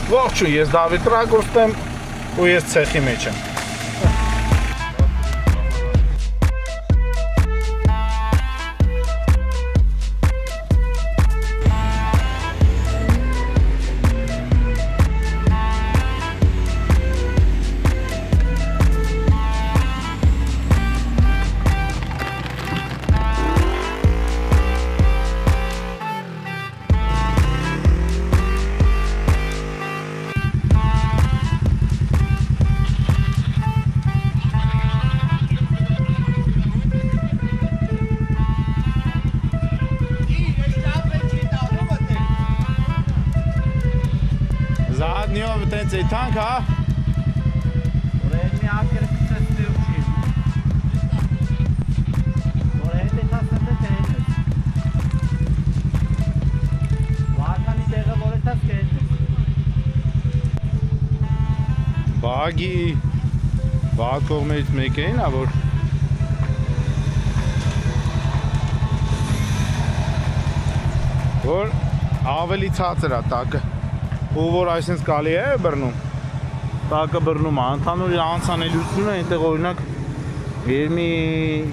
Ողջույն, ես Դավիթ Ռագոստն եմ ու ես ցեխի մեջ եմ։ Заднього в цей танк, а? Передній акер підсвітив чим. Передній tasın da tehlikeli. Vartan idega voletas geldi. Բագի կողմից մեկ էին, որ ավելի ցածր է տակը, ու որ այսինքն կարելի է բռնում, տակը բռնում է, ընդհանուր անցանելիությունը այնտեղ օրինակ մի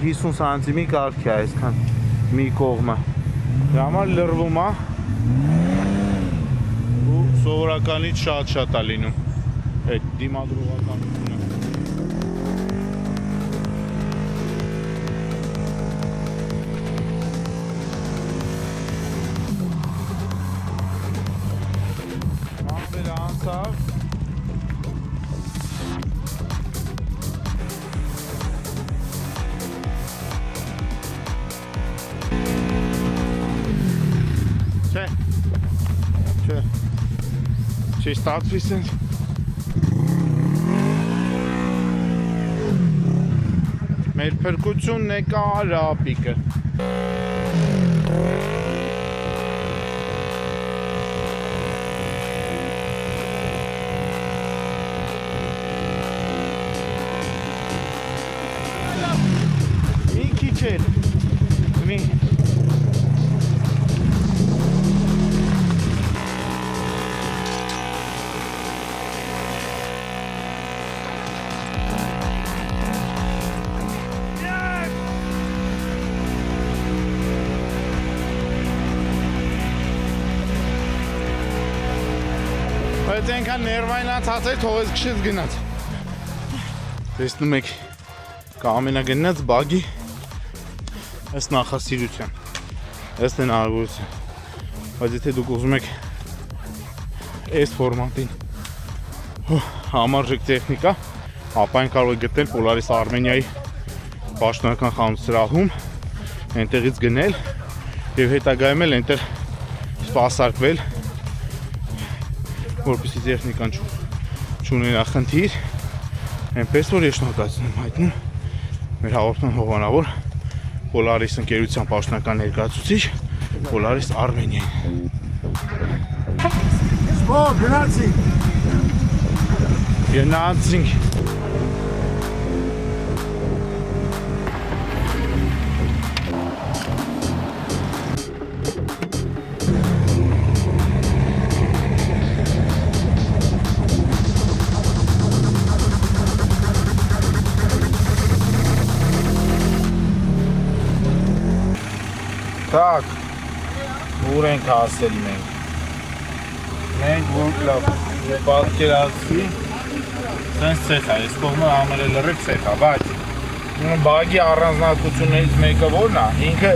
50 սանտիմի կարգ է այսքան մի կողմը, դրա համար լրվում է ու սովորականից շատ է լինում այդ դիմադրողականությունը։ Չի ստացվիս են մեր փրկությունն է կարապիկը։ Մի քիչ էր։ Մի Բայց ենքան ներվայնած հացեր թողեց կշեց գնաց։ Տեսնում եք կամենագնաց բագի ըստ նախասիրության, ըստ հնարավորության։ Բայց եթե դուք ուզում եք այս ֆորմատին համարժեք տեխնիկա, ապա այն կարող եք գտնել Polaris Armenia-ի պաշտոնական խանութսրահում, այնտեղից գնել եւ հետագայում էլ այնտեղ սպասարկվել, որպեսզի տեխնիկան չունենա խնդիր, այնպես որ ես շնորհակալություն եմ հայտնում մեր հաղորդման հովանավոր Polaris ընկերության պաշտոնական ներկայացուցիչ Polaris Armenia-ին։ Սպո, գնացինք։ Գնացինք։ Так, ուր ենք հասել մենք։ Մենք որ լավ պատկերացի, սենց ցեխ է, այս կողմը ամենը լրիվ ցեխ է, բայց բագի առանձնահատկություններից մեկը որն է, ինքը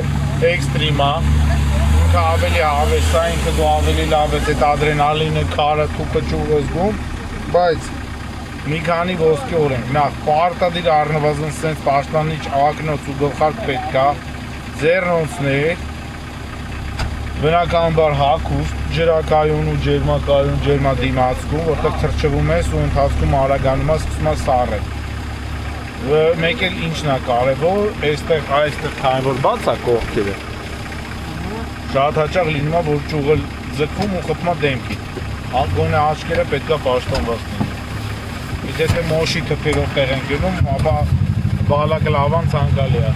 էքստրիմ է, ինքը ավելի հավես է, ինքը դու ավելի լավ ես այդ ադրենալինը, քարը, թուկը ճուղ զգում, բայց մի քանի ոսկե օրենք, նախ պարտադիր առնվազն սենց պաշտպանիչ ակնոց ու գլխարկ պետք է, ձեռնոցներ, բնականաբար հագուստ, ջրակայուն ու ջերմակայուն ջերմադիմացկուն, որտեղ թրջվում ես ու ընթացքում արագանում ես, սկսում ես սառել։ Մեկ էլ ինչն է կարևոր, այստեղ քանի որ բաց է կողքերը, շատ հաճախ լինում է, որ ճյուղը ձգվում ու խփում է դեմքին, գոնե աչքերը պետք է պաշտպանված լինեն։ Եթե մոշի թփերով տեղ են գնում, ապա բալակլավան ցանկալի է։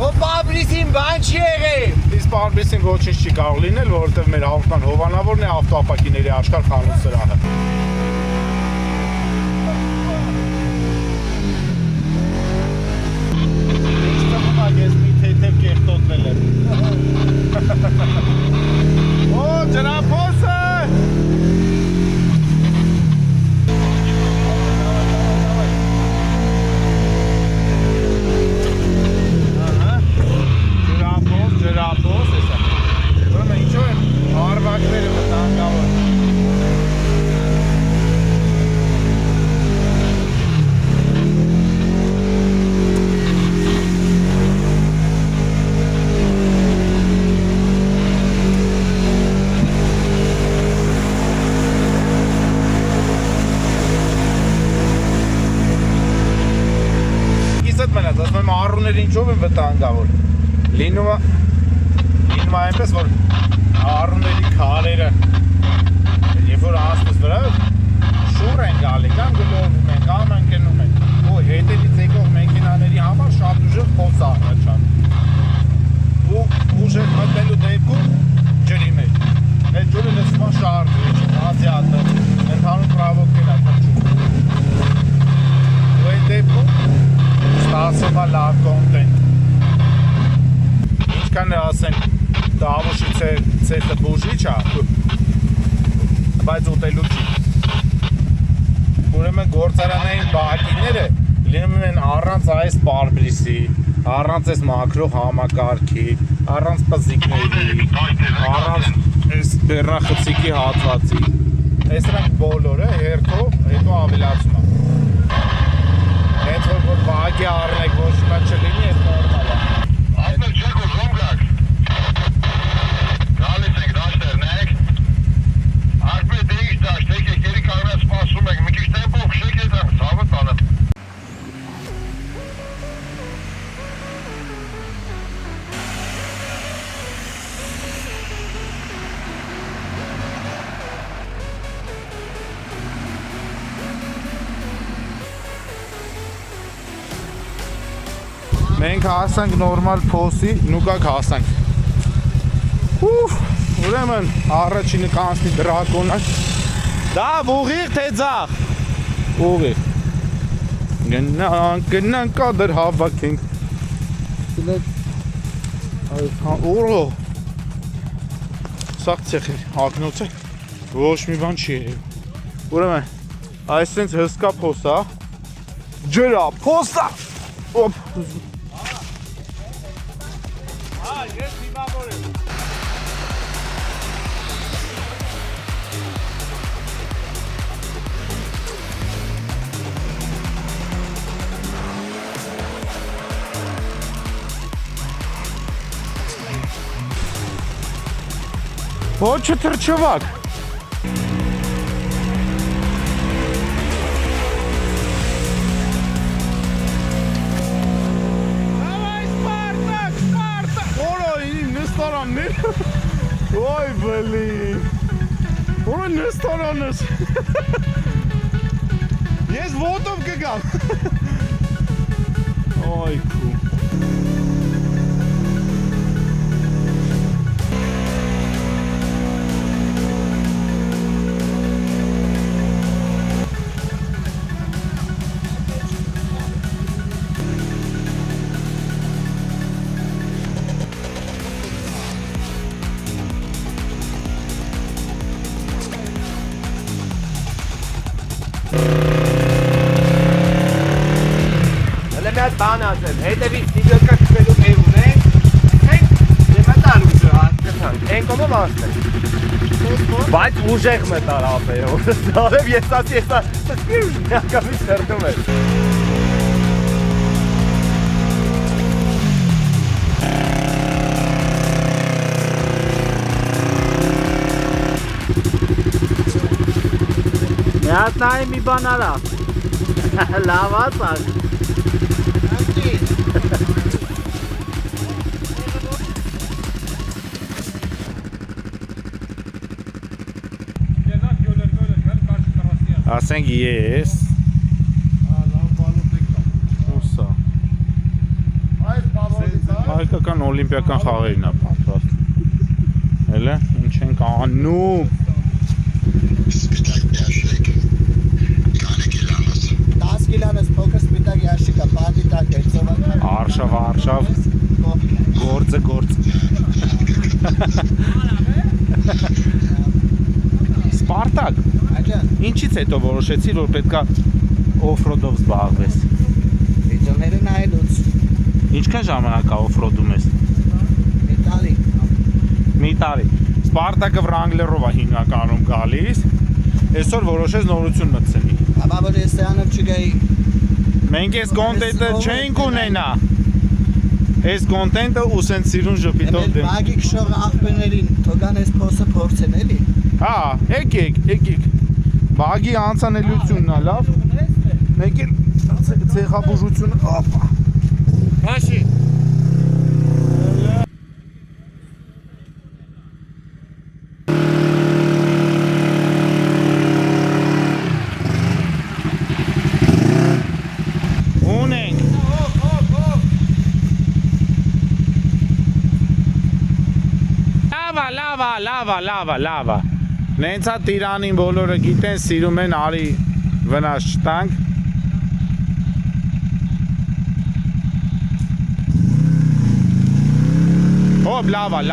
Ո Պաբրիսին բան չի եղել։ Իսկ Պաբրիսին ոչինչ չի կարող լինել, որովհետև մեր հաղորդման հովանավորն է ավտոապակիների աշխարհ խանութսրահը։ Ինչ թվում է, ես մի թեթև կեղտոտվել եմ։ Օ, ջրափոսը։ Ջրափոս է սա։ Ուրեմն ինչու են հարվակները վտանգավոր։ Իսդ մնաց, ասում եմ առուները ինչով են վտանգավոր։ Լինում է այնպես, որ առուների քարերը, երբ որ ասպես վրա շուռ են գալի, կամ գլորվում են, կամ ընկնում են, ու հետևից եկող մեքենաների համար շատ ուժեղ փոս առաջանում։ Ու ուժեղ մտնելու դեպքում ջրի մեջ։ Այդ ջուրը լսվում է շարժի, ազիատը, ընդհանուր պրավոկներ է թռչում։ Ու այդ դեպքում ստացվում է լավ կոնտենտ։ Ինչքան է ասենք, դավոշի ցեխը բուժիչ է, բայց ուտելու չի։ Ուրեմն գործարանային բակիները լինում են առանց այս Պաբրիսի, առանց այս մակրո համակարգի, առանց պզիկների, առանց այս բեռնախցիկի հատվածի։ Այս դրանք բոլորը հերթով հետո ավելացում են։ Հենց որ բակի առնեք ոչ մի չլինի, այս նորմալ է։ Մենք հասանք նորմալ փոսի, նուկակ հասանք։ Ուֆ, ուրեմն առաջինը կանցնի դրակոնը։ Դա ուղիղ թե ձախ։ Ուղիղ։ Գնանք կադր հավաքենք։ Օրո։ Սաղ ցեխի հագնոց է։ Ոչ մի բան չի եղել։ Ուրեմն այսպես հսկա փոս է։ Ջրա փոսա։ Օփ։ Ես դիմավոր եմ։ Ոչ չթրջվակ։ Давай, Спартак, Спартак! Ой, նստարաններ։ Ոյ, բլին։ Ո՞ր նստարանս։ Ես ոտով կգամ։ Ոյ, քու։ Հələ բան ասեմ, հետևից դիգոկա քվելու մեր ունենք, ենք դեմետար ուժը հասկացանք, են կոմով ասնենք, բայց ուժեղ մետար ապեյով, դարև եսած սկիր միակամից հերդում է։ Միատնայի մի բան արա։ Լավաց ակ։ Ասենք ես Ուսա Հայկական օլիմպիական խաղերին է պատրաստ Հելը, ինչ ենք անում 10 կիլանոց փոքր սպիտակ ящика, բադի տակ է, ծովական Արշավ Գործ Սպարտակ Ինչից հետո որոշեցի, որ պետքա օֆրոդով զբաղվես Վիդեոները նայելուց Ինչքան ժամանակ է օֆրոդում ես Մի տարի Սպարտակը Վրանգլերով է հիմնականում գալիս Այսօր որոշեց նորություն մտցնի Աբա որ ես սրանով չգայի Մենք այս կոնտենտը չենք ունենա Այս կոնտենտը ու սենց սիրուն ժպիտով դեմ Բագի քշող աղբերներին թողան այս փոսը փորձեն էլի Հա, եկեք Բագի անցանելությունն է լավ Մեկ էլ ցեխաբուժությունը Ապա Մաշի Լավա Նենցա տիրանին բոլորը գիտեն սիրում են արի վնաս չտանք Հոբ լավա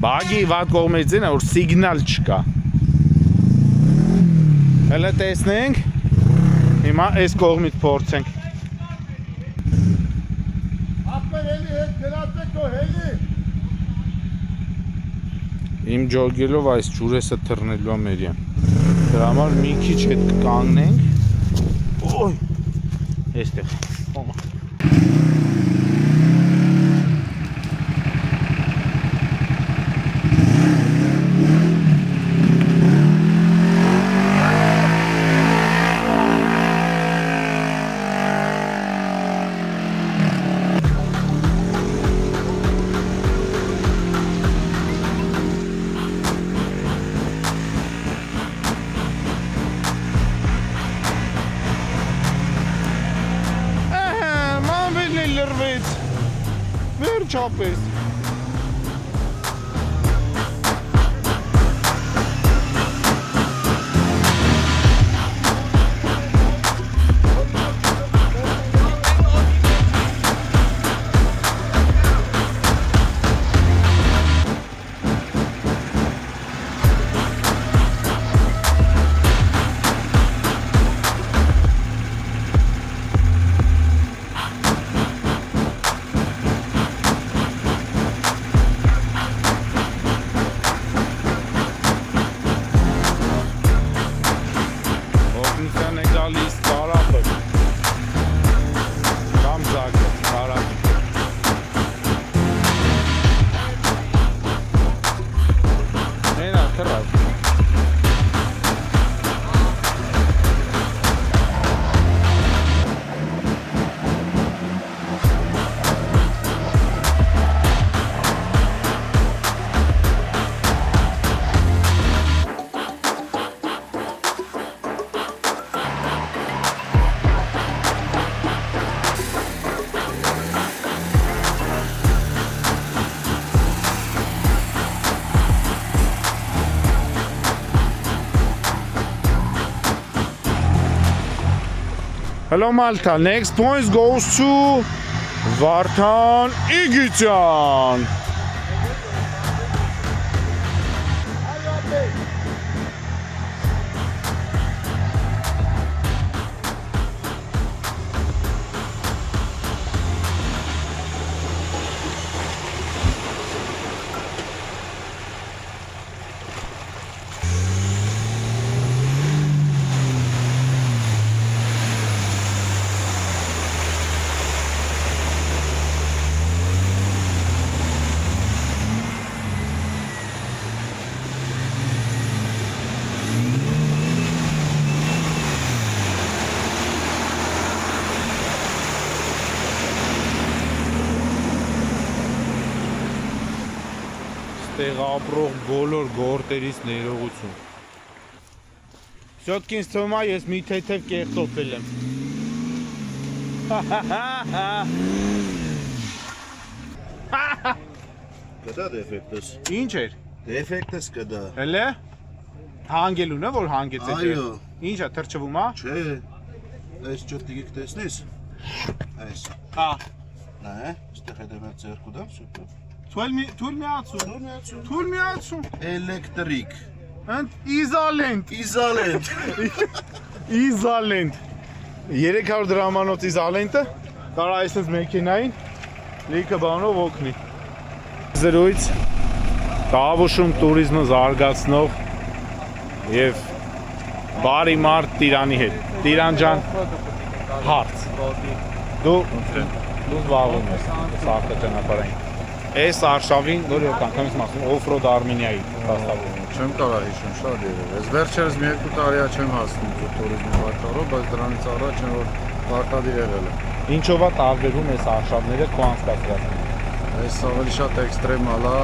Բագի վատ կողմեցին է որ սիգնալ չկա Հելը տեսնենք Հիմա այս կողմից փորձենք Իմ ջոգելով այս ջուրեսը թռնելու է մերյան Դրա համար մի քիչ հետ կանգնենք Ոյ Այստեղ Վերջապես։ Օգնության է գալիս Կարապը։ Կամ Զակը, Կարապը։ Նենա, թռավ։ Hello Malta, next point goes to Vartan Igityan. Տեղ ապրող բոլոր գործերից ներողություն։ Всё-таки ինձ թվում է ես մի թեթև կեղտոտել եմ։ Կդա դեֆեկտս։ Ինչ էր։ Դեֆեկտս կդա։ Հələ հանգելուն է որ հանգեց է։ Այո։ Ինչ է թրջվում է։ Չէ։ Այս ճտիկը տեսնես։ Այս։ Հա։ Նա, այստեղ հետևած ձեռքու դամ սուպը։ Թույլ միացու։ Էլեկտրիկ։ Ընդ իզալենտ։ Իզալենտ։ 300 դրամանոց իզալենտը կարա այսպես մեքենային լիքը բանով օգնի։ Զրույց Տավուշում տուրիզմը զարգացնող եւ բարի մարդ Տիրանի հետ։ Տիրան ջան, հարց։ Դու զբաղվում ես սարքա ճանապարհային։ Այս արշավին նոր անգամից մասում օֆրոդ Արմենիայի դաստավորում։ Չեմ կարող հիշում, շատ եղել։ Ես վերջերս մի 2 տարի չեմ հասնում տուրիզմի վարկարով, բայց դրանից առաջ եմ որ վարկադիր եղել եմ։ Ինչով է տարբերվում այս արշավները քո անցկացրածից։ Այս ավելի շատ էքստրեմալ է,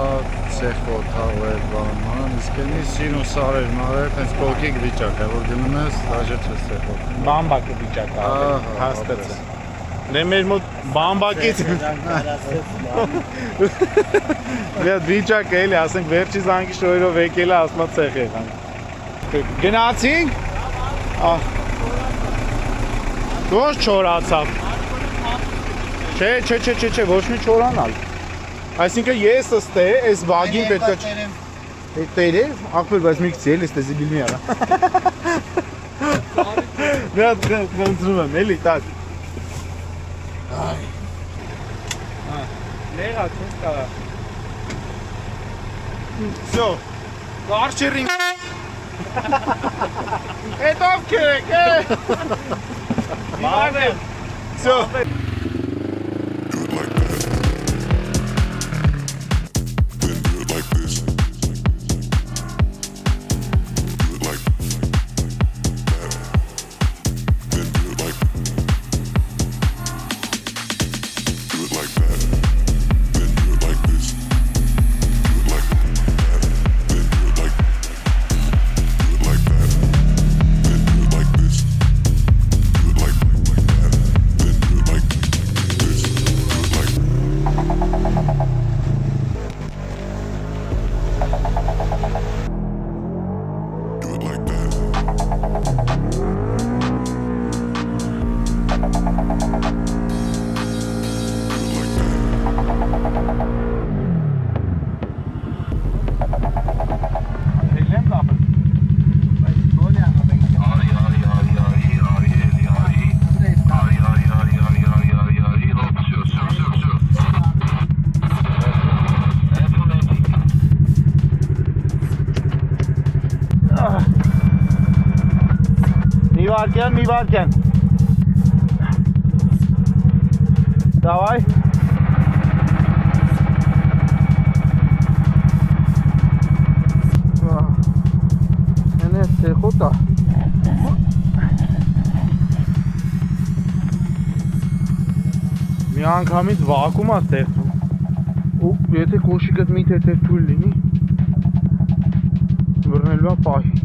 ցեխոտ, հավեր, բանման, իսկ այնի սինուս սարեր, մարեր, այնց կոկիկ վիճակ է, որ գնում ես, դաժե չես ցեխոտ։ Բամբակը վիճակ է, հաստատը։ Դե մեր մոտ բամբակից Մի վիճակ էլի, ասենք վերջի զանգի շոյրով եկել է ասմա ցեխ եղանք։ Գնացինք։ Ոչ չորացավ։ Չէ, ոչ մի չորանալ։ Այսինքն ես ըստե այս բագին պետք է տերև, ախպեր, բայց մի քիչ էլի ստեզի գիլմի արա։ Մի հատ խնդրում եմ, էլի, տակ։ Լեղա, չես կարա։ Всё, կարճերին։ Հետով կերեք, Մարև, всё։ մի վարկյան։ Давай։ Հենե սեխոտա։ Մի անգամից վակում է ստեղծում։ Ու եթե կոշիկդ մի թեթև թույլ լինի, բռնելու է պահի։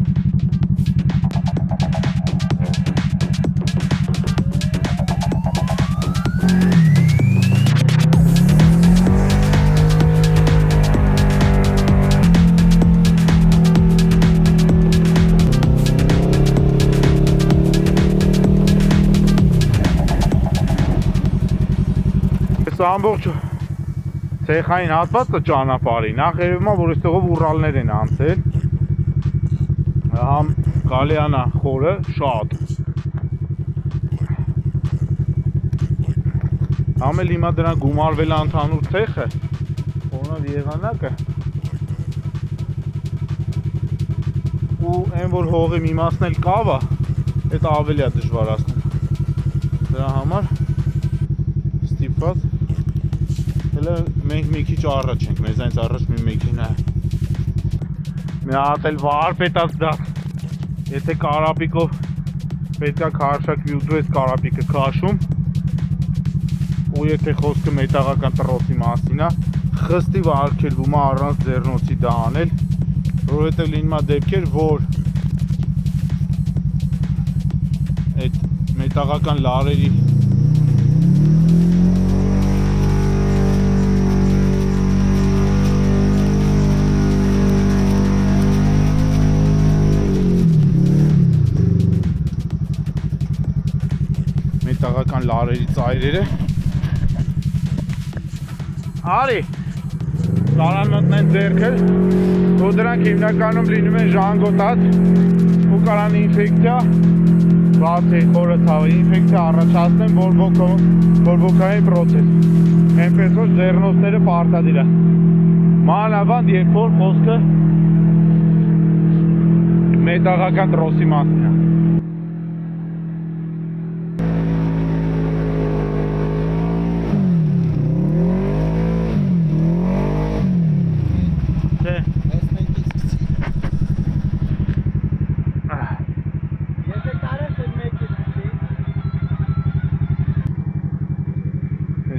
Այս ամբողջ ցեխային հատվածը ճանապարհի նախ երևում է որ այստեղով ուռալներ են անցել համ գալյանա խորը շատ համ էլ հիմա դրան գումարվել է ընդհանուր ցեխը օրինակ եղանակը ու այն որ հողի մի մասն էլ կավ է այդ ավելի է դժվարացնում դրա համար ստիպված Հələ մենք մի քիչ առաջ ենք, մեզանից առաջ մի մեքենա է Մի հատ էլ վար պետած դաս Եթե կարապիկով պետքա քարշակվի ու դու ես կարապիկը քաշում ու եթե խոսքը մետաղական տրոսի մասին է խստի վարկելվում է առանց ձեռնոցի դա անել որովհետև լինում է դեպքեր, որ այդ մետաղական լարերի մետաղական լարերի ծայրերը Արի Տարանոթն են ձերքը ու դրանք հիմնականում լինում են ժանգոտած ու կարան ինֆեկցիա բացի խորը ցավի ինֆեկցիա առաջացնեն բորբոքային պրոցես այնպես որ ձեռնոցները պարտադիր է մանավանդ երբ որ խոսքը մետաղական տրոսի մասին է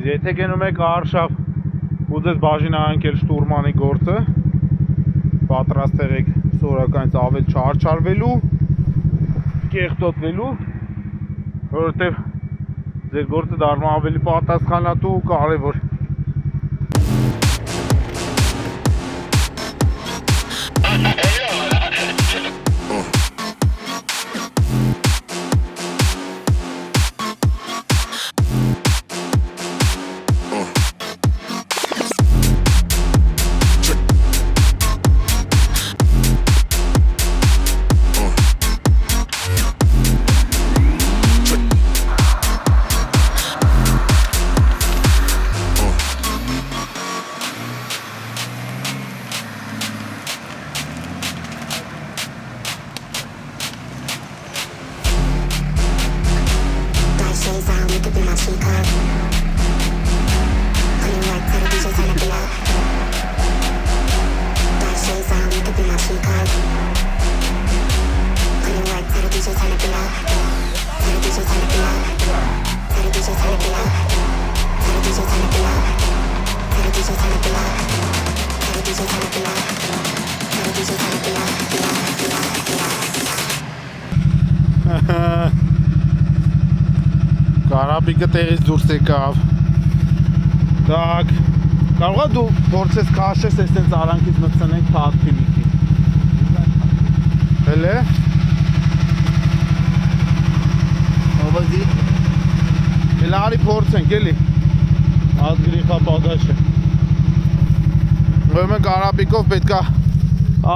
Եթե գնում եք արշավ ու ձեզ բաժին անքել շտուրմանի գործը պատրաստ եղեք սորականից ավել չարչարվելու կեղտոտվելու որովհետև ձեր գործը դառնում է ավելի պատասխանատու ու կարևոր Կարապիկը տեղից դուրս եկավ Так, կարող է դու փորձես քաշես այստենց արանքից մտցնենք թափի մի քիչ Հələ Ավազի Էլ արի փորձենք էլի Ազգրիխա բագաշը Ուրեմն կարապիկով պետքա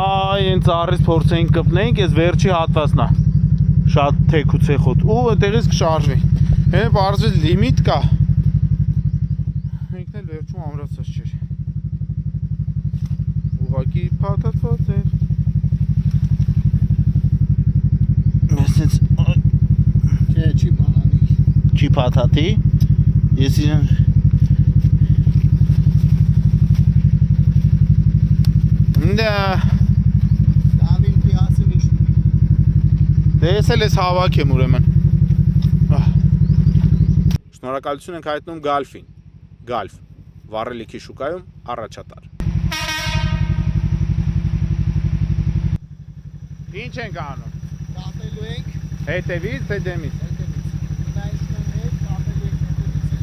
Այ այն ծառից փորձենք կպնենք այս վերջի հատվածն է Շատ թեք ու ցեխոտ ու այդտեղից կշարժվի Հենց բարձր լիմիտ կա Ինքն էլ վերջում ամրացած չէր Ուղղակի փաթաթված էր Մեզ հենց փաթաթի։ Ես իրեն Դա Դավիթի ասել ինչ։ դեսել ես հավաք եմ ուրեմն։ Շնորհակալություն ենք հայտնում Գալֆին։ Գալֆ վառելիքի շուկայում առաջատար։ Ինչ ենք անում։ Կապելու ենք։ Հետևից, թե դեմից։ Նայեցնում ենք, կապելու ենք հետևից։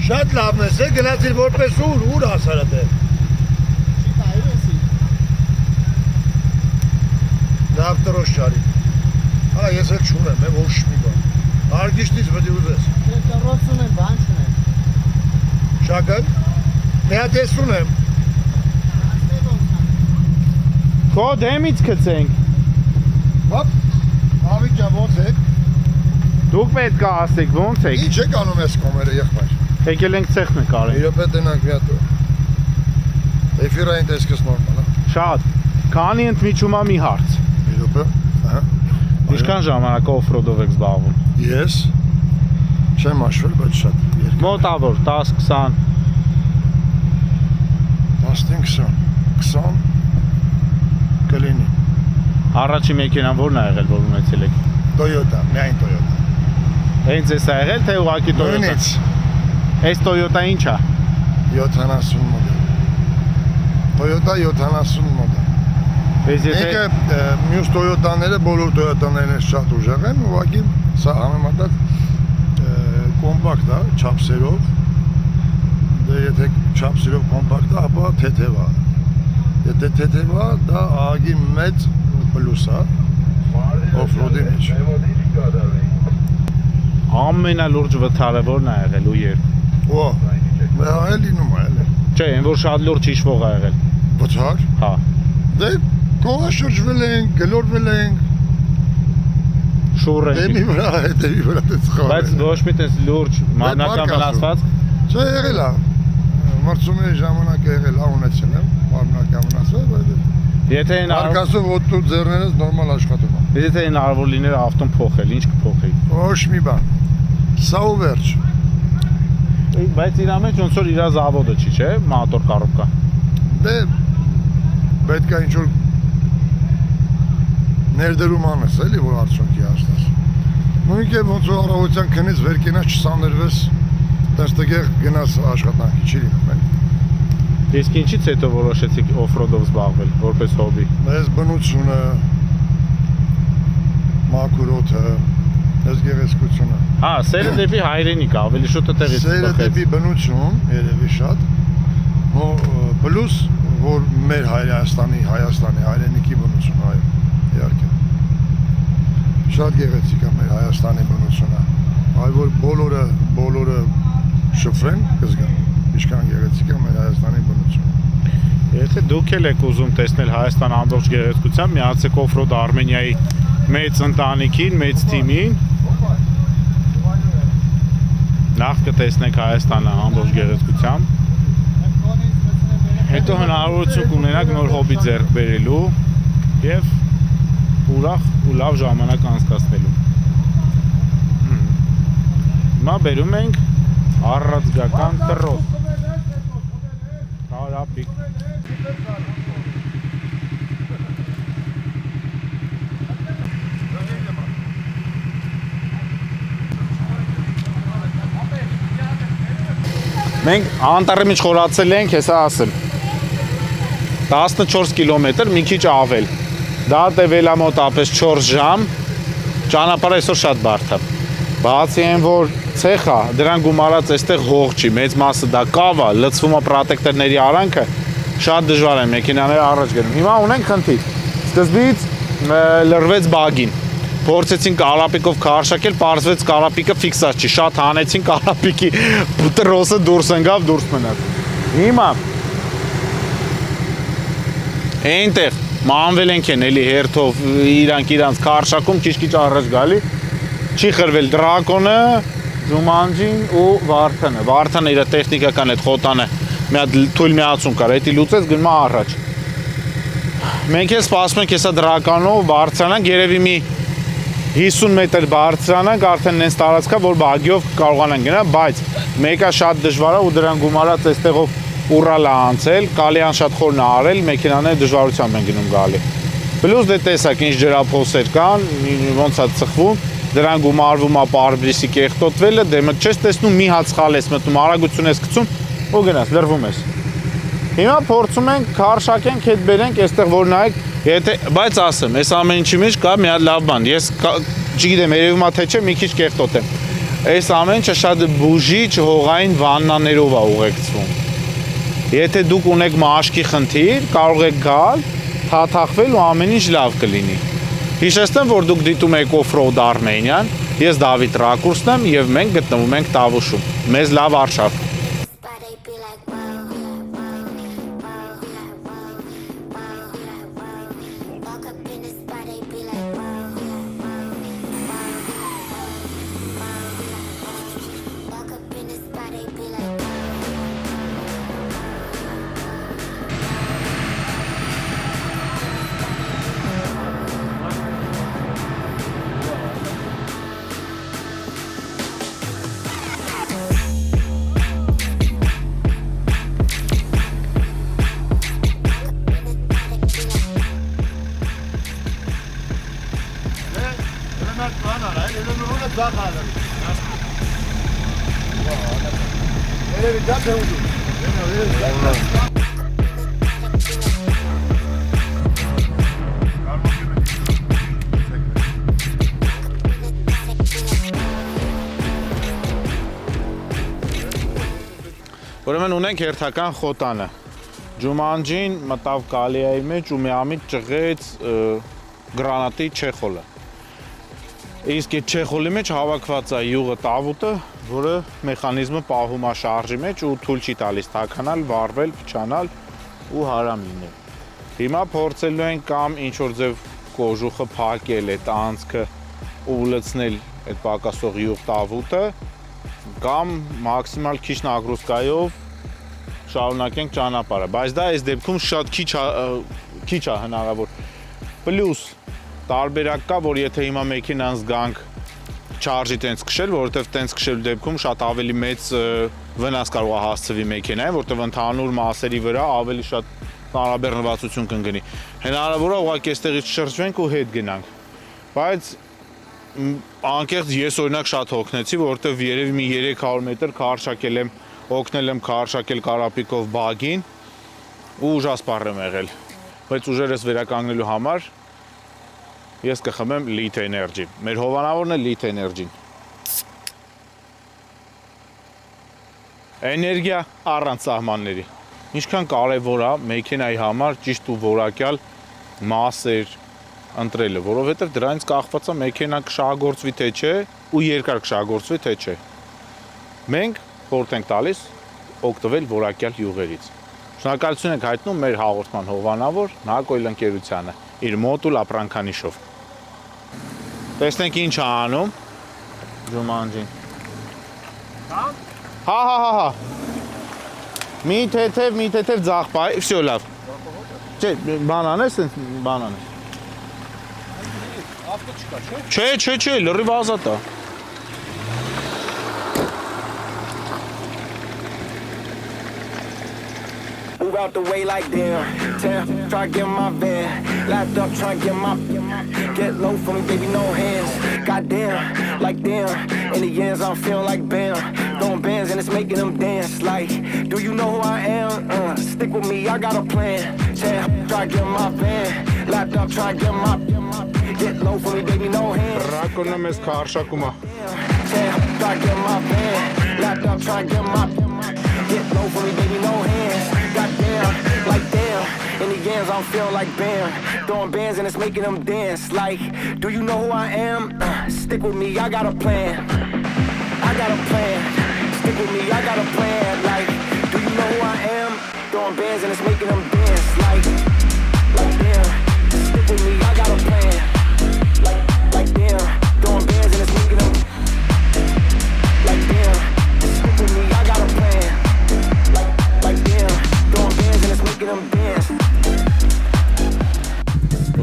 Շատ լավն ես, գնացիր որպես ուր ասարա դե։ Չի կայրեսի։ Լավ տրոշ ճարի։ Հա, ես էլ չունեմ, ոչ մի բան։ Արգիշտից պետք է ուզես։ Դե կռոց ունեմ, բան չունեմ։ Շակն։ Մի հատ ես ունեմ։ Քո դեմից գցենք։ Հապ։ Ավիճա ոնց է։ Դուք պետք է ասեք ոնց եք։ Ինչ եք անում ես կոմերը եղբայր։ Եկել ենք ցեխ նկարել։ Իրոպե տնանք մի հատ։ Էֆիրային տեսքս նորմալ է։ Շատ։ Քանի ընդմիջում է մի հարց։ Իրոպե։ Ահա։ Ինչքան ժամանակ օֆրոդով եք զբաղվում։ Ես չեմ հաշվել, բայց շատ։ Մոտավոր 10-20 15-20 կլինի։ Առաջի մեքենան ո՞րն է եղել, որ ունեցել եք։ Toyota, միայն Toyota։ Հենց էս է եղել, թե ուղղակի Toyota։ Նույնից Այս Toyota ինչ է։ 70 մոդել։ Toyota 70 մոդել։ Ես եթե Եկը մյուս Toyota-ները, բոլոր Toyota-ներն շատ ուժեղ են, ուղղակի սա համեմատած կոմպակտ է, չափսերով։ Դե եթե չափսերով կոմպակտ է, ապա թեթև է։ Եթե թեթև է, դա ահագի մեծ պլյուս է օֆրոդի մեջ։ ամենալուրջ վթարը ո՞րն է եղել ու երբ։ Օ, մեղա է լինում է, էլի։ Չէ, այն որ շատ լուրջ հիշվող է եղել։ Վթար։ Հա։ Դե կողաշրջվել ենք, գլորվել ենք, Շուռ դեմի ենք։ վրա, հետևի վրա դες խաղ։ Բայց ոչ մի տես լուրջ մանրական վնասված։ Չէ, եղել է։ Մրցումների ժամանակ եղել է, ունեցել եմ, մարմնական վնասված, բայց Եթե այն արկասով ոտու ձեռներս նորմալ աշխատում է։ Եթե այն արվոր լիներ ավտոն փոխել, ինչ կփոխեի։ Ոչ մի բան։ Սա ու վերջ։ Բայց իր մեջ ոնց որ իր զավոդը չի, չէ՞, մոտոր կառուկա։ Դե պետք է ինչ-որ ներդրում անես, էլի, որ արդյունքի հասնես։ Նույնք է ոնց որ առավոտյան քնից վեր կենաս չսաներվես, տես տգեղ գնաս աշխատանքի, չի լինում էլի։ Իսկ ինչից հետո որոշեցիք օֆրոդով զբաղվել, որպես հոբի։ Ես բնությունը, մաքուր օդը, ես գեղեցկությունը։ Հա, սերը դեպի հայրենիք, ավելի շուտ է տեղից Սերը դեպի բնություն, երևի շատ, պլյուս, որ մեր Հայաստանի հայրենիքի բնություն, այո, իհարկե։ Շատ գեղեցիկ է մեր Հայաստանի բնությունը, այ որ բոլորը շփվեն, կզգան, ինչքան գեղեցիկ է մեր Հայաստանի բնությունը։ Եթե դուք եք ուզում տեսնել Հայաստան ամբողջ գեղեցկությամբ, միացեք օֆրոդ Արմենիայի մեծ ընտանիքին, մեծ թիմին։ Նախ կտեսնեք Հայաստանը ամբողջ գեղեցկությամբ, հետո հնարավորություն կունենաք նոր հոբի ձեռք բերելու եւ ուրախ ու լավ ժամանակ անցկացնելու։ Հիմա բերում ենք առածգական տրոս։ Կարապիկ։ Մենք անտառի մեջ խորացել ենք, հեսա ասեմ 14 կիլոմետր, մի քիչ ավել։ Դա տևել է մոտապես 4 ժամ, ճանապարհը այսօր շատ բարդ է։ Բացի այն, որ ցեխա, դրան գումարած այստեղ հող չի, մեծ մասը դա կավ է, լցվում է պրոտեկտորների արանքը, շատ դժվար է մեքենաները առաջ գնում։ Հիմա ունենք խնդիր։ Սկզբից լրվեց բագին։ Փորձեցին կարապիկով քարշակել, պարզվեց կարապիկը ֆիքսած չի, շատ հանեցին կարապիկի տրոսը դուրս ընկավ, դուրս մնաց։ Հիմա այնտեղ մանվել են էլի հերթով իրանց քարշակում քիչ առաջ գալի։ Չի խրվել դրակոնը, Ջումանջին ու Վարդանը։ Վարդանը իր տեխնիկական այդ խոտանը մի հատ թույլ միացում կար, էդի լուծեց գնում առաջ։ Մենք էլ սպասում ենք հեսա դրականով բարձրանանք, երևի մի 50 մետր բարձրանանք, արդեն նենց տարածքա, որ բագիով կարողանանք գնալ, բայց մեկը շատ դժվար է ու դրան գումարած այստեղով ուռալ է անցել, կալյան շատ խորն է արել, մեքենաները դժվարությամբ են գնում գալի։ Պլյուս դե տեսակ ինչ ջրափոսեր կան, ոնց է ծխվում, դրան գումարվում է պարբրիսի կեղտոտվելը, դե մտ չես տեսնում մի հատ սխալ ես մտնում, արագություն ես գցում ու գնաս, լրվում ես։ Հիմա փորձում ենք քարշակենք, հետ բերենք, այստեղ որ նայեք, եթե բայց ասեմ, այս ամեն ինչի մեջ կա մի հատ լավ բան։ Ես չգիտեմ, երևում է թե չէ, մի քիչ կեղտոտեմ։ Այս ամեն ինչը շատ բուժիչ հողային վաննաներով է ուղեկցվում։ Եթե դուք ունեք մաշկի խնդիր, կարող եք գալ, թաթախվել ու ամեն ինչ լավ կլինի։ Հիշեցնեմ, որ դուք դիտում եք Off-Road Armenian, ես Դավիթ Ռակուրսն եմ եւ մենք գտնվում ենք Տավուշում։ Մեզ լավ արշավ։ Ուրեմն ունենք հերթական խոտանը։ Ջումանջին մտավ կալիայի մեջ ու միամիտ ճղեց գրանատի չեխոլը։ Իսկ այդ չեխոլի մեջ հավաքված է յուղը տավուտը, որը մեխանիզմը պահում է շարժի մեջ ու թույլ չի տալիս թաքանալ, վառվել, փչանալ ու հարամ լինել։ Հիմա փորձելու ենք կամ ինչ-որ ձև կոժուխը փակել այդ անցքը ու լցնել այդ պակասող յուղ տավուտը, կամ մաքսիմալ քիչ նագրուսկայով շարունակենք ճանապարհը, բայց դա այս դեպքում շատ քիչ է հնարավոր։ Պլյուս տարբերակ կա, որ եթե հիմա մեքենան զգանք չարժի տենց քշել, որովհետև տենց քշելու դեպքում շատ ավելի մեծ վնաս կարող է հասցվի մեքենային, որովհետև ընդհանուր մասերի վրա ավելի շատ տարաբեռնվածություն կընկնի։ Հնարավոր է ուղղակի այստեղից շրջվենք ու հետ գնանք։ Բայց անկեղծ ես օրինակ շատ հոգնեցի, որովհետև երևի մի 300 մետր քարշակել եմ, օգնել եմ քարշակել կարապիկով բագին ու ուժասպառ եմ եղել։ Բայց ուժերս վերականգնելու համար ես կխմեմ Lite Energy։ Մեր հովանավորն է Lite Energy-ն։ Էներգիա առանց սահմանների։ Ինչքան կարևոր է մեքենայի համար ճիշտ ու որակյալ մասեր ընտրելը, որովհետև դրանից կախված է մեքենան կշահագործվի թե չէ ու երկար կշահագործվի թե չէ։ Մենք խորհուրդ ենք տալիս օգտվել որակյալ յուղերից։ Շնորհակալություն ենք հայտնում մեր հաղորդման հովանավոր Նակոյլ ընկերությանը իր մոդուլ ապրանքանիշով։ Տեսնենք ինչ է անում Ջումանջին։ Հա։ Մի թեթև ձախ բայ, всё լավ։ Չէ, բանան է, սենց բանան է։ Ավտո չկա, չէ։ Չէ, լրիվ ազատ է։ Move out the way like damn. Try to get my van. Lapped up, try to get my. Get low for me, baby, no hands. Goddamn, like damn. In the ends, I'm feeling like bam. Throwing bands and it's making them dance. Like, do you know who I am? Stick with me, I got a plan. Try to get my van. Lapped up, try to get my. Get low for me, baby, no hands. Ռակոնը մեզ քարշակում է։ Try to get my van. Lapped up, try to get my. Get low for me, baby, no hands. Goddamn, like damn. In the ends, I'm feeling like bam. Throwing bands and it's making them dance. Like, do you know who I am? Stick with me, I got a plan. I got a plan. Stick with me, I got a plan. Like, do you know who I am? Throwing bands and it's making them dance. Like damn.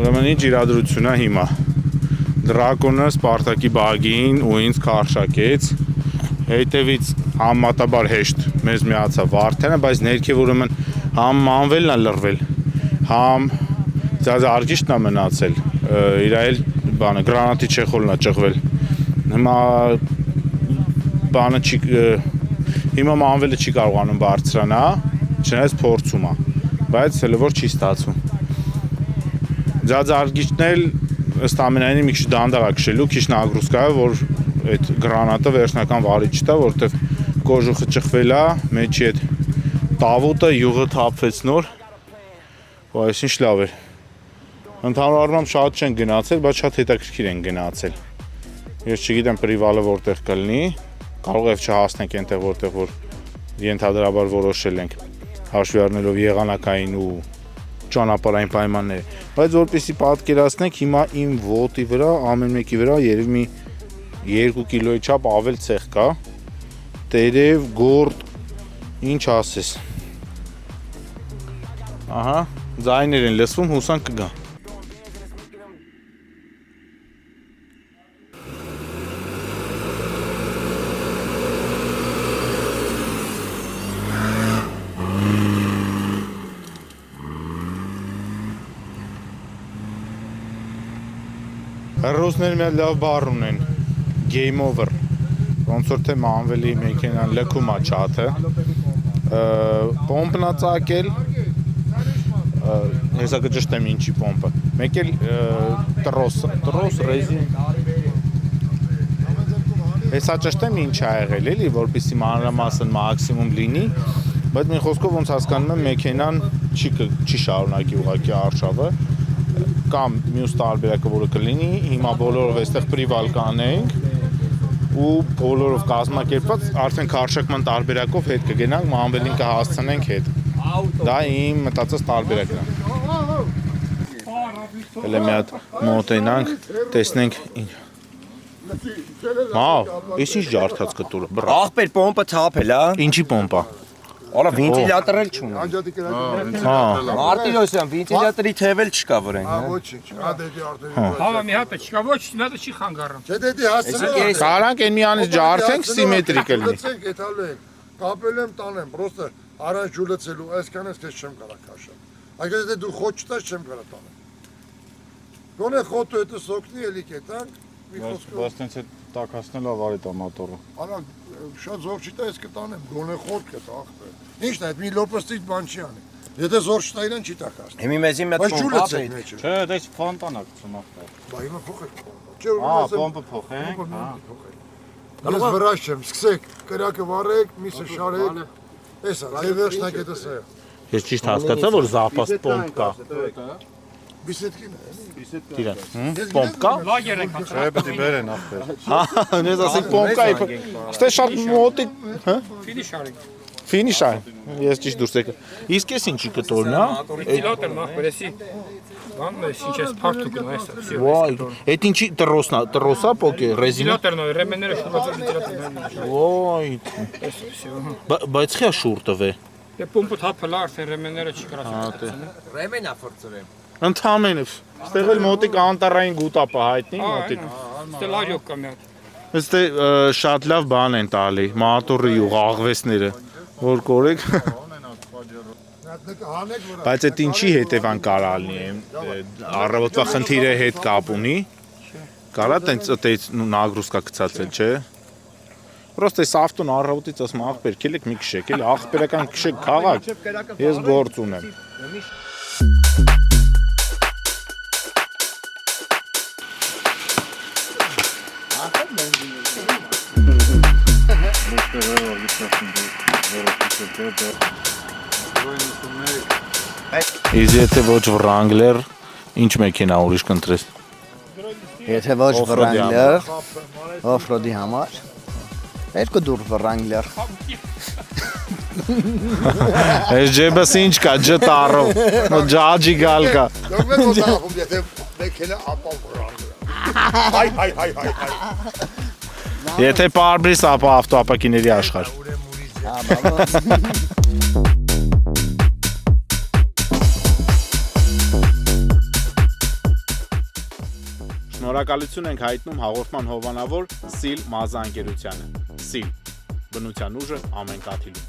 Ուրեմն ինչ իրադրություն է հիմա։ Դրակոնը Սպարտակի բագին ու ինձ քարշակեց։ Հետևից համատաբար հեշտ մեզ միացավ Վարդենը, բայց ներքև ուրեմն համ մանվելն է լրվել, համ ձազարգիչն է մնացել, իր էլ բանը գրանատի չեխոլն է ճղվել։ Հիմա մանվելը չի կարողանում բարձրանա, չնայած փորձում է, բայց հələ որ չի ստացվում։ Ձազարգիչն էլ ըստ ամենայնի մի քիչ դանդաղ է քշելու, քիչ նագրուսկա է, որ այդ գրանատը վերջնական վարի չտա, որովհետև կոժուխը ճղվել է, մեջի այդ տավուտը յուղը թափվեց նոր, ու այսինչ լավ էր։ Ընդհանուր առմամբ շատ չեն գնացել, բայց շատ հետաքրքիր են գնացել։ Ես չգիտեմ պրիվալը որտեղ կլինի, կարող է չհասնենք այնտեղ որտեղ որ ենթադրաբար որոշել ենք, հաշվի առնելով եղանակային ու ճանապարհային պայմանները, բայց որպեսզի պատկերացնենք, հիմա իմ ոտի վրա, ամեն մեկի վրա երևի մի 2 կիլոյի չափ ավել ցեղ կա, տերև, գորդ, ինչ ասես։ Ահա, ձայներ են լսվում, հուսանք կգա։ Հեռուստներ մի լավ բառ ունեն, game over, ոնց որ թե մանվելի մեքենան լքում է չաթը, պոմպն է ծակել, հեսա կճշտեմ ինչի պոմպը, մեկ էլ տրոս, ռեզին, հեսա ճշտեմ ինչ է եղել էլի, որպեսզի մանրամասն մաքսիմում լինի, բայց մի խոսքով ոնց հասկանում եմ մեքենան չի շարունակի ուղղակի արշավը, կամ մյուս տարբերակը որը կլինի, հիմա բոլորով այստեղ պրիվալ կանենք ու բոլորով կազմակերպված արդեն քարշակման տարբերակով հետ կգնանք, մանվելին կհասցնենք հետ։ Դա իմ մտածած տարբերակն է։ Հələ մի հատ մոտենանք, տեսնենք ինչ։ Մավ, ես ինչ ջարդած կտուրը, բռա։ Ախպեր պոմպը թափել, հա։ Ինչի պոմպա։ Արա վենտիլյատոր էլ չունի։ Անջատի կրակը։ Հա։ Մարտիրոսյան, վենտիլյատորի թեվել չկա վրան, Հա, հա։ ոչինչ, ադեդի արդեն։ Հավա մի հատ չկա, ոչ մի հատ չի խանգարում։ Չէ, դեդի հասցնելա։ Կարանք այն միանից ջարդենք, սիմետրիկ կլինի։ Լցենք, եթալու ենք, կապելու եմ տանեմ, պրոստը առաջ ջուլեցելու, այսքան ես քեզ չեմ կարա քաշել։ Այգես դե դու խոտ չտաս չեմ կարա տանեմ։ Գոնե խոտը հետը սոկնի էլի կետանք, մի խոսքով։ Բայց տենց է տակացնել ավարի տա մոտորը։ Արա շատ զոր չի տա, ես կտանեմ, գոնե խոտ կետա ախպեր։ Ինչն է, այդ մի լոպստիկ բան չի անի։ Եթե զոր չտա իրան չի տակասնի։ Հիմի մեզի մի հատ Բայց պոմպ ջուլեցեք ապրի։ մեջը։ Չէ, դες ֆոնտան է գցում ախտը։ Բա հիմա փոխեք։ Պոմպը փոխենք, հա։ Ես վրաշ չեմ, սկսեք, կրակը վառեք, միսը շարեք։ Էսա, դե վերջնակետը սա է։ Ես ճիշտ հասկացա, որ զապաս պոմպ կա։ Բիսետքին է։ Տիրան, պոմպ կա։ Լագեր եք հացրել։ Չէ, պետք է բերեն ախտը։ Հա, ես ասի պոմպ կա։ Ստե շատ մոտիկ, հա։ Ֆինիշ արեք։ Ֆինիշ է։ Ես ճիշտ դուրս եկա։ Իսկ էս ինչի կտորն է։ Վենտիլյատոր նախբերեսի։ Բան ես ինչ ես փարթու գնա էսա։ Վայ, այդ ինչի տրոսնա, տրոսա պոկե, ռեզինա։ Վենտիլյատորն է, ռեմենները շուրջ վենտիլյատորն են։ Վայ։ Բայց խիա շուրտը վե։ Դե պոմպը թափել արդեն ռեմենները չի կարա։ Ռեմենա ֆորցրեմ։ Ընդհանրապես, ստեղ էլ մոտիկ անտարային գուտապը հայտնի, մոտիկ։ Ստելարյոկ կա մի հատ։ Ըստ է շատ լավ բան են տալի, մատորի ու աղվեսները, որ կորեք։ Բայց այդ ինչի հետևան կարա լինի, առավոտվա խնդիրը հետ կապ ունի, կարա տենց այդից նագրուսկա գցածել, չէ։ Պրոստե սավտուն առավոտից ասում աղբեր քելեք մի քշեք, էլի աղբերական քշեք քաղաք, ես գործ ունեմ։ Իսկ եթե ոչ Wrangler, ինչ մեքենա ուրիշ կընտրես։ Եթե ոչ Wrangler, off-road-ի համար, երկու դուր Wrangler։ Այս ջեբս ինչ կա, ջտարով, ջաջի գալ կա։ Դուք ո՞նց ախում, եթե մեքենա ապա Wrangler։ Հայ։ Եթե պարբրիս ապա ավտոապակիների աշխարհ։ Հա, բաբա։ Շնորհակալություն ենք հայտնում հաղորդման հովանավոր Սիլ մազաընկերությանը։ Սիլ, բնության ուժը ամեն կաթիլում։